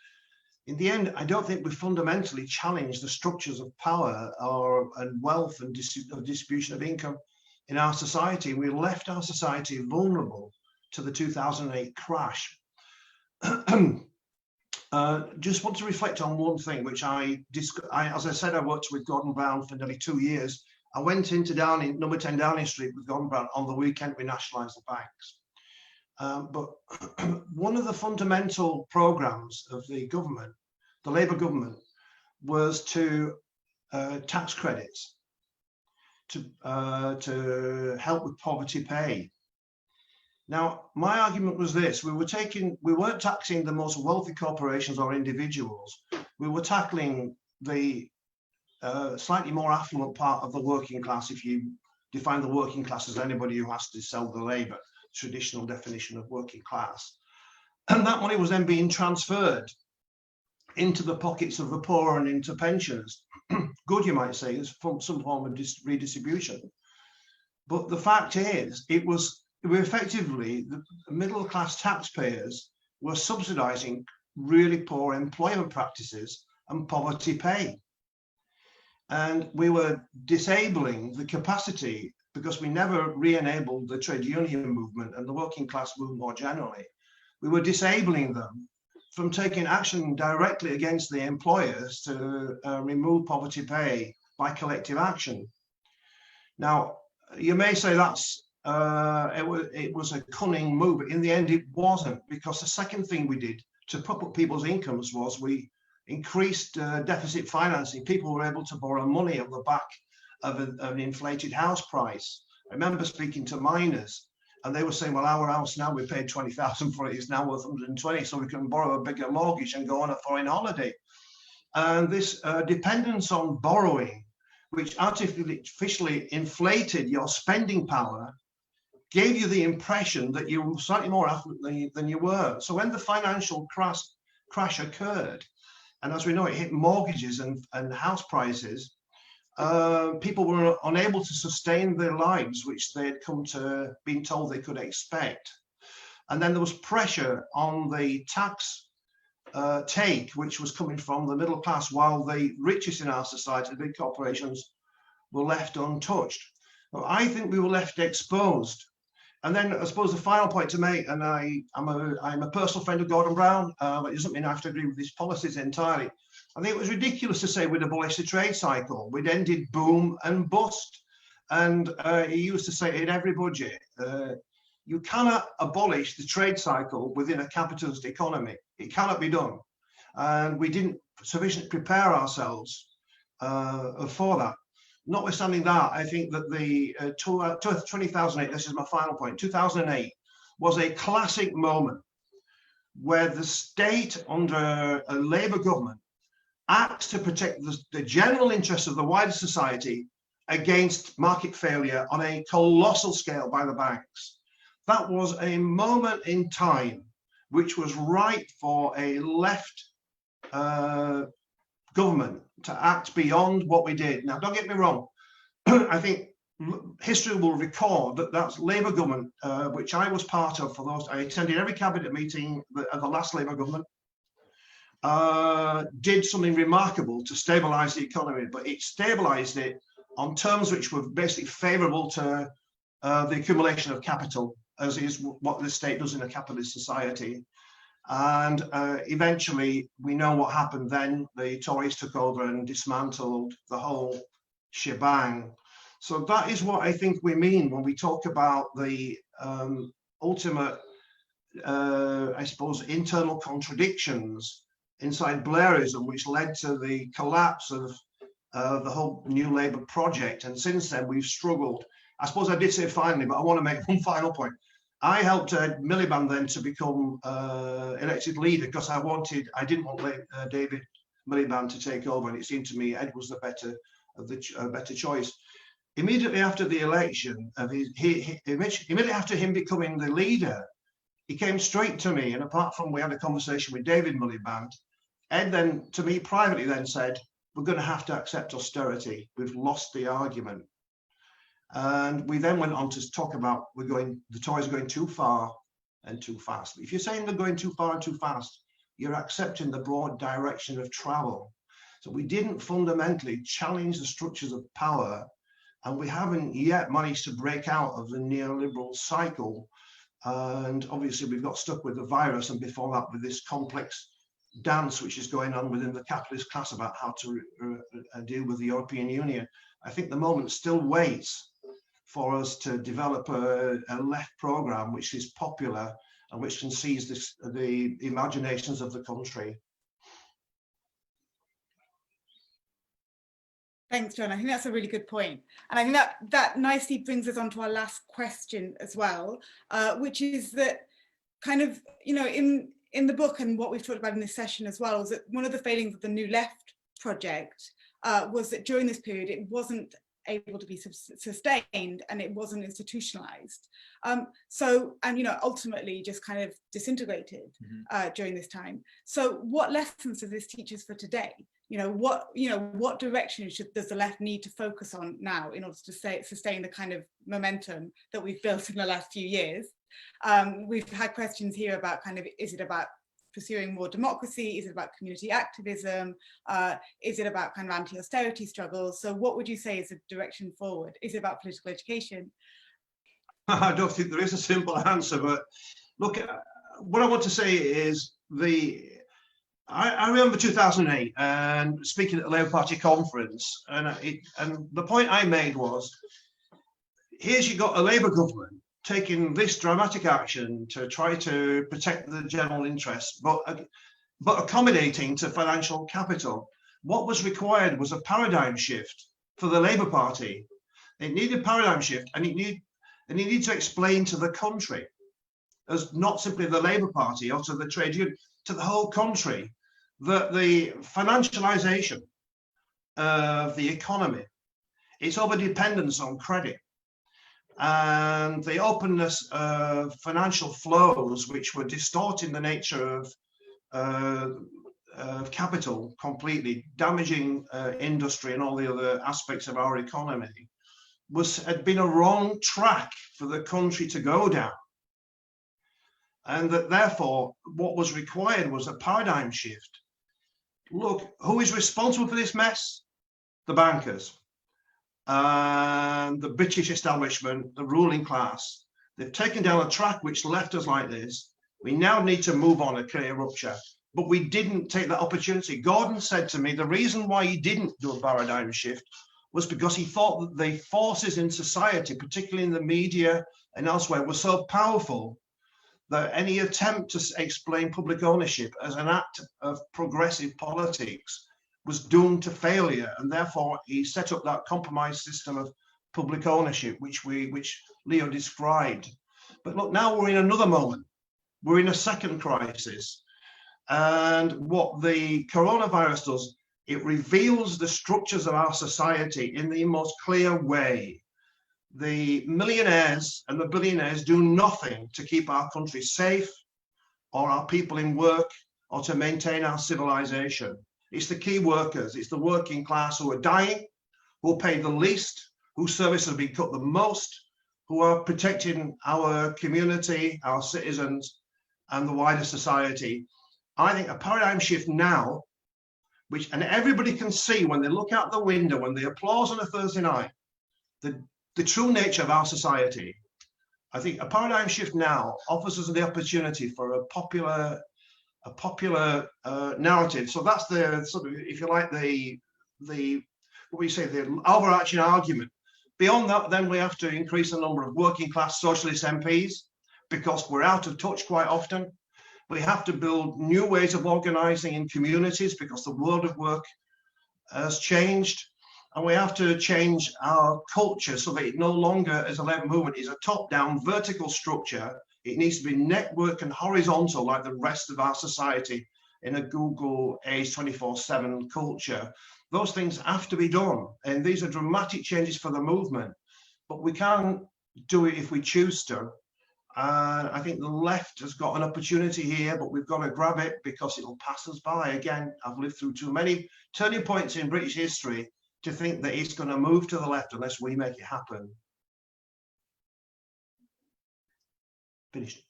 in the end, I don't think we fundamentally challenged the structures of power and wealth and distribution of income in our society. We left our society vulnerable to the 2008 crash. Just want to reflect on one thing, which as I said, I worked with Gordon Brown for nearly 2 years. I went into number 10 Downing Street with Gordon Brown on the weekend we nationalised the banks. But one of the fundamental programmes of the government, the Labour government, was to tax credits to help with poverty pay. Now, my argument was this: we weren't taxing the most wealthy corporations or individuals. We were tackling the slightly more affluent part of the working class, if you define the working class as anybody who has to sell the labour, traditional definition of working class. And that money was then being transferred into the pockets of the poor and into pensions. Good, you might say, as some form of redistribution. But the fact is, effectively, the middle class taxpayers were subsidising really poor employment practices and poverty pay. And we were disabling the capacity, because we never re-enabled the trade union movement and the working class movement more generally. We were disabling them from taking action directly against the employers to remove poverty pay by collective action. Now, you may say it was a cunning move, but in the end it wasn't, because the second thing we did to prop up people's incomes was we increased deficit financing. People were able to borrow money on the back of an inflated house price. I remember speaking to miners, and they were saying, well, our house now, we paid 20,000 for it, is now worth 120, so we can borrow a bigger mortgage and go on a foreign holiday. And this dependence on borrowing, which artificially inflated your spending power, gave you the impression that you were slightly more affluent than you were. So when the financial crash occurred, and as we know, it hit mortgages and house prices, people were unable to sustain their lives, which they had come to being told they could expect. And then there was pressure on the tax take, which was coming from the middle class, while the richest in our society, the big corporations, were left untouched. Well, I think we were left exposed. And then I suppose the final point to make, and I'm a personal friend of Gordon Brown, but it doesn't mean I have to agree with his policies entirely. I think it was ridiculous to say we'd abolished the trade cycle. We'd ended boom and bust. And he used to say in every budget, you cannot abolish the trade cycle within a capitalist economy. It cannot be done. And we didn't sufficiently prepare ourselves for that. Notwithstanding that, I think that the 2008, this is my final point, 2008 was a classic moment where the state under a Labour government acts to protect the general interests of the wider society against market failure on a colossal scale by the banks. That was a moment in time which was right for a left government to act beyond what we did. Now, don't get me wrong. I think history will record that that's Labour government, which I was part of for those. I attended every cabinet meeting of the last Labour government, did something remarkable to stabilise the economy, but it stabilised it on terms which were basically favourable to the accumulation of capital, as is what the state does in a capitalist society. And eventually, we know what happened then. The Tories took over and dismantled the whole shebang. So that is what I think we mean when we talk about the ultimate, I suppose, internal contradictions inside Blairism, which led to the collapse of the whole New Labour project. And since then, we've struggled. I suppose I did say finally, but I want to make one final point. I helped Ed Miliband then to become elected leader because I didn't want David Miliband to take over, and it seemed to me Ed was the better choice. Immediately after the election, immediately after him becoming the leader, he came straight to me, and apart from we had a conversation with David Miliband, Ed then to me privately then said, "We're going to have to accept austerity. We've lost the argument." And we then went on to talk about the Tories are going too far and too fast. If you're saying they're going too far and too fast, you're accepting the broad direction of travel. So we didn't fundamentally challenge the structures of power, and we haven't yet managed to break out of the neoliberal cycle. And obviously we've got stuck with the virus, and before that with this complex dance which is going on within the capitalist class about how to deal with the European Union. I think the moment still waits for us to develop a left program which is popular and which can seize the imaginations of the country. Thanks, Jon. I think that's a really good point. And I think that nicely brings us on to our last question as well, which is that kind of, you know, in the book and what we've talked about in this session as well, is that one of the failings of the New Left project was that during this period, it wasn't able to be sustained and it wasn't institutionalized. And you know, ultimately just kind of disintegrated during this time. So what lessons does this teach us for today? What direction does the left need to focus on now in order to sustain the kind of momentum that we've built in the last few years? We've had questions here about kind of, is it about pursuing more democracy? Is it about community activism? Is it about kind of anti-austerity struggles? So what would you say is the direction forward? Is it about political education? I don't think there is a simple answer, but look, what I want to say is I remember 2008 and speaking at the Labour Party conference, and the point I made was, here's you got a Labour government taking this dramatic action to try to protect the general interest, but accommodating to financial capital. What was required was a paradigm shift for the Labour Party. It needed a paradigm shift, and it needed to explain to the country, as not simply the Labour Party or to the trade union, to the whole country, that the financialization of the economy, its overdependence on credit, and the openness of financial flows, which were distorting the nature of capital completely, damaging industry and all the other aspects of our economy, had been a wrong track for the country to go down. And that therefore, what was required was a paradigm shift. Look, who is responsible for this mess? The bankers and the British establishment, the ruling class. They've taken down a track which left us like this. We now need to move on, a clear rupture. But we didn't take that opportunity. Gordon said to me, the reason why he didn't do a paradigm shift was because he thought that the forces in society, particularly in the media and elsewhere, were so powerful that any attempt to explain public ownership as an act of progressive politics was doomed to failure, and therefore he set up that compromise system of public ownership, which Leo described. But look, now we're in another moment. We're in a second crisis, and what the coronavirus does, it reveals the structures of our society in the most clear way. The millionaires and the billionaires do nothing to keep our country safe or our people in work or to maintain our civilization. It's the key workers, it's the working class who are dying, who are paid the least, whose services have been cut the most, who are protecting our community, our citizens, and the wider society. I think a paradigm shift now, and everybody can see when they look out the window, when they applause on a Thursday night, the true nature of our society. I think a paradigm shift now offers us the opportunity for a popular narrative. So that's the sort of, if you like, the overarching argument. Beyond that, then we have to increase the number of working class socialist MPs because we're out of touch quite often. We have to build new ways of organizing in communities because the world of work has changed. And we have to change our culture so that it no longer, as a Labour movement, is a top-down vertical structure. It needs to be network and horizontal like the rest of our society in a Google Age 24/7 culture. Those things have to be done. And these are dramatic changes for the movement. But we can't do it if we choose to. And I think the left has got an opportunity here, but we've got to grab it because it'll pass us by. Again, I've lived through too many turning points in British history to think that it's going to move to the left unless we make it happen. Finished.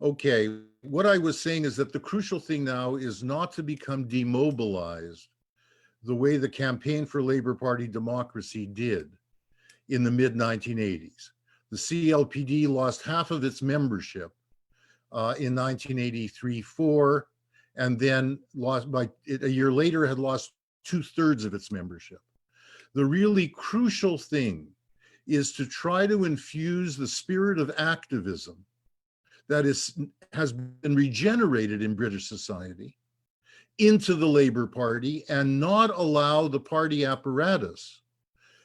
Okay, what I was saying is that the crucial thing now is not to become demobilized the way the Campaign for Labour Party Democracy did in the mid-1980s. The CLPD lost half of its membership in 1983-4, and then a year later had lost 2/3 of its membership. The really crucial thing is to try to infuse the spirit of activism that has been regenerated in British society into the Labour Party, and not allow the party apparatus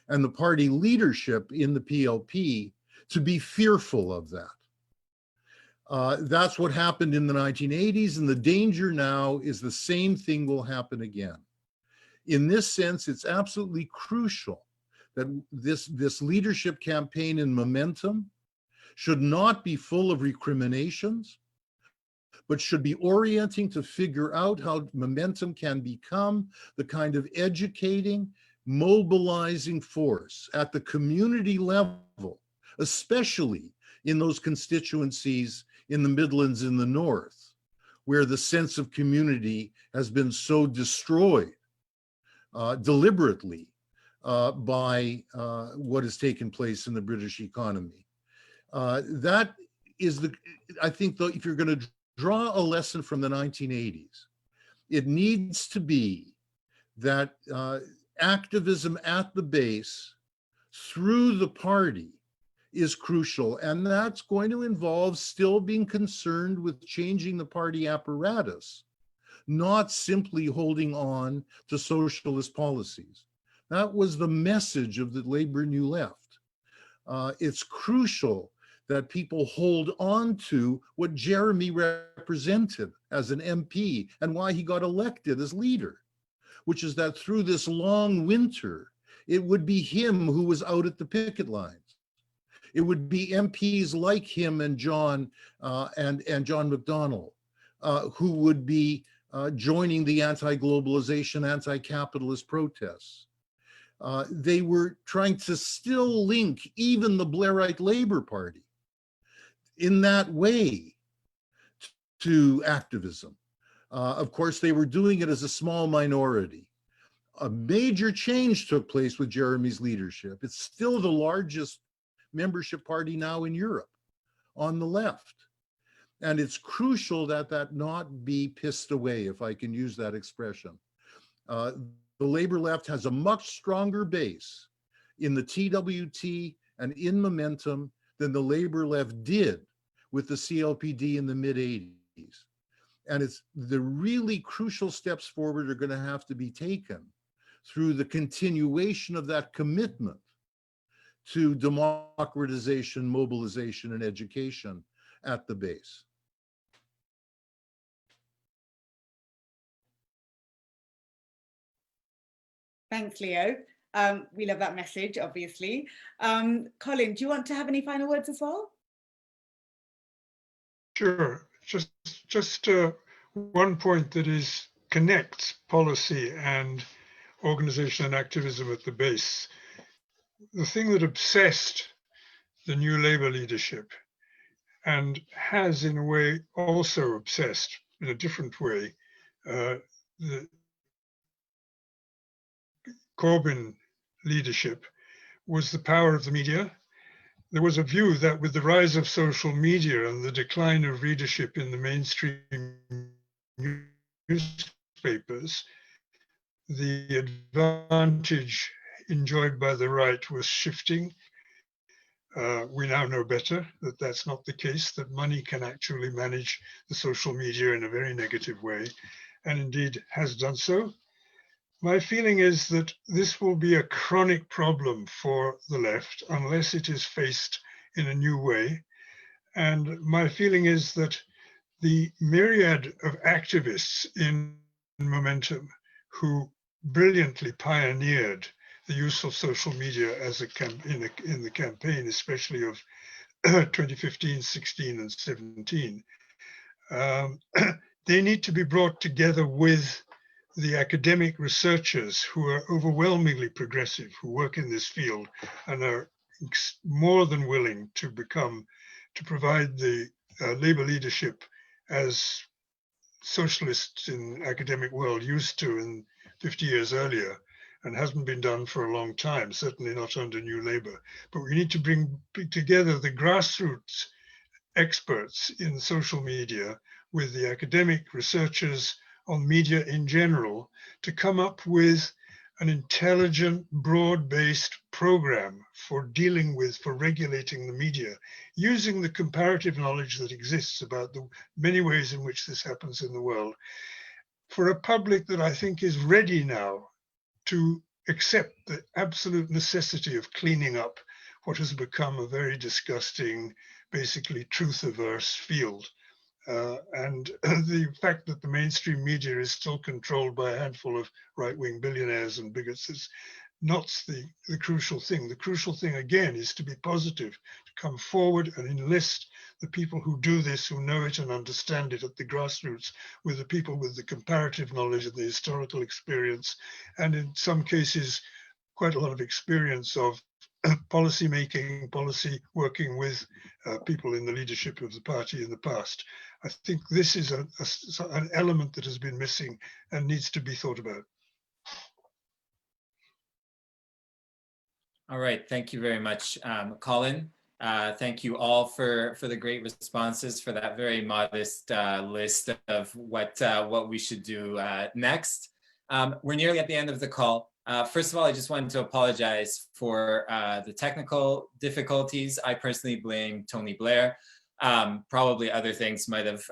and the party leadership in the PLP to be fearful of that. That's what happened in the 1980s, and the danger now is the same thing will happen again. In this sense, it's absolutely crucial that this leadership campaign and momentum should not be full of recriminations, but should be orienting to figure out how momentum can become the kind of educating, mobilizing force at the community level, especially in those constituencies in the Midlands in the North, where the sense of community has been so destroyed deliberately by what has taken place in the British economy. That is I think if you're going to draw a lesson from the 1980s, it needs to be that activism at the base through the party is crucial, and that's going to involve still being concerned with changing the party apparatus, not simply holding on to socialist policies. That was the message of the Labour New Left. It's crucial that people hold on to what Jeremy represented as an MP and why he got elected as leader, which is that through this long winter, it would be him who was out at the picket lines. It would be MPs like him and Jon and John McDonnell who would be joining the anti-globalization, anti-capitalist protests. They were trying to still link even the Blairite Labour Party in that way to activism. Of course, they were doing it as a small minority. A major change took place with Jeremy's leadership. It's still the largest membership party now in Europe on the left. And it's crucial that that not be pissed away, if I can use that expression. The Labour left has a much stronger base in the TWT and in momentum than the Labour left did with the CLPD in the mid-80s. And it's the really crucial steps forward are going to have to be taken through the continuation of that commitment to democratization, mobilization, and education at the base. Thanks, Leo. We love that message, obviously. Colin, do you want to have any final words as well? Sure. Just one point that connects policy and organization and activism at the base. The thing that obsessed the new Labour leadership and has in a way also obsessed in a different way the Corbyn leadership was the power of the media. There was a view that with the rise of social media and the decline of readership in the mainstream newspapers, the advantage enjoyed by the right was shifting. We now know better that that's not the case, that money can actually manage the social media in a very negative way, and indeed has done so. My feeling is that this will be a chronic problem for the left unless it is faced in a new way. And my feeling is that the myriad of activists in Momentum who brilliantly pioneered the use of social media as in the campaign, especially of 2015, 16, and 17, they need to be brought together with the academic researchers who are overwhelmingly progressive, who work in this field and are more than willing to provide the Labour leadership as socialists in academic world used to in 50 years earlier, and hasn't been done for a long time, certainly not under New Labour. But we need to bring together the grassroots experts in social media with the academic researchers on media in general to come up with an intelligent, broad-based program for regulating the media, using the comparative knowledge that exists about the many ways in which this happens in the world, for a public that I think is ready now to accept the absolute necessity of cleaning up what has become a very disgusting, basically truth-averse field. And the fact that the mainstream media is still controlled by a handful of right-wing billionaires and bigots is not the crucial thing. The crucial thing, again, is to be positive, to come forward and enlist the people who do this, who know it and understand it at the grassroots, with the people with the comparative knowledge and the historical experience, and in some cases, quite a lot of experience of policy making, policy working with people in the leadership of the party in the past. I think this is an element that has been missing and needs to be thought about. All right, thank you very much, Colin. Thank you all for the great responses, for that very modest list of what we should do next. We're nearly at the end of the call. First of all, I just wanted to apologize for the technical difficulties. I personally blame Tony Blair. Probably other things might have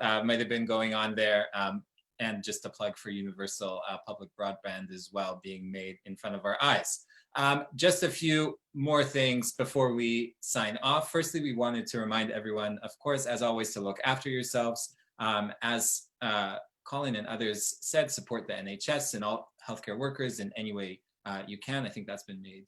been going on there. And just a plug for universal public broadband as well being made in front of our eyes. Just a few more things before we sign off. Firstly, we wanted to remind everyone, of course, as always, to look after yourselves. As Colin and others said, support the NHS and all healthcare workers in any way you can. I think that's been made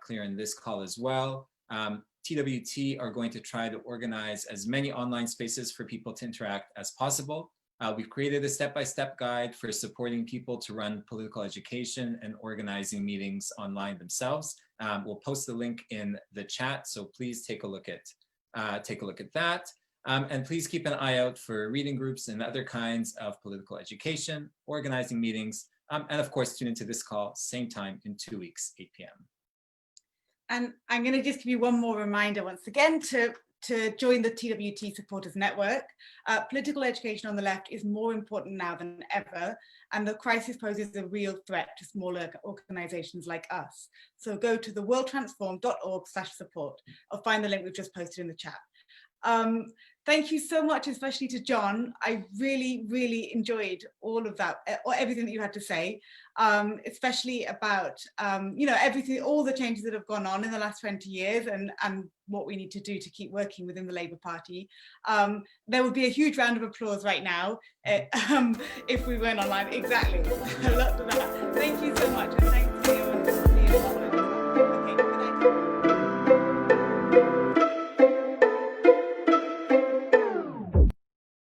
clear in this call as well. TWT are going to try to organize as many online spaces for people to interact as possible. We've created a step-by-step guide for supporting people to run political education and organizing meetings online themselves. We'll post the link in the chat, so please take a look at that. And please keep an eye out for reading groups and other kinds of political education, organizing meetings, and of course, tune into this call, same time in 2 weeks, 8 p.m. And I'm going to just give you one more reminder once again to join the TWT Supporters Network. Political education on the left is more important now than ever, and the crisis poses a real threat to smaller organizations like us. So go to theworldtransformed.org/support or find the link we've just posted in the chat. Thank you so much, especially to Jon. I really, really enjoyed all of that, or everything that you had to say, especially about, everything, all the changes that have gone on in the last 20 years and what we need to do to keep working within the Labour Party. There would be a huge round of applause right now if we went online. Exactly. A lot of that. Thank you so much. And thanks to you and to you. Okay, good night.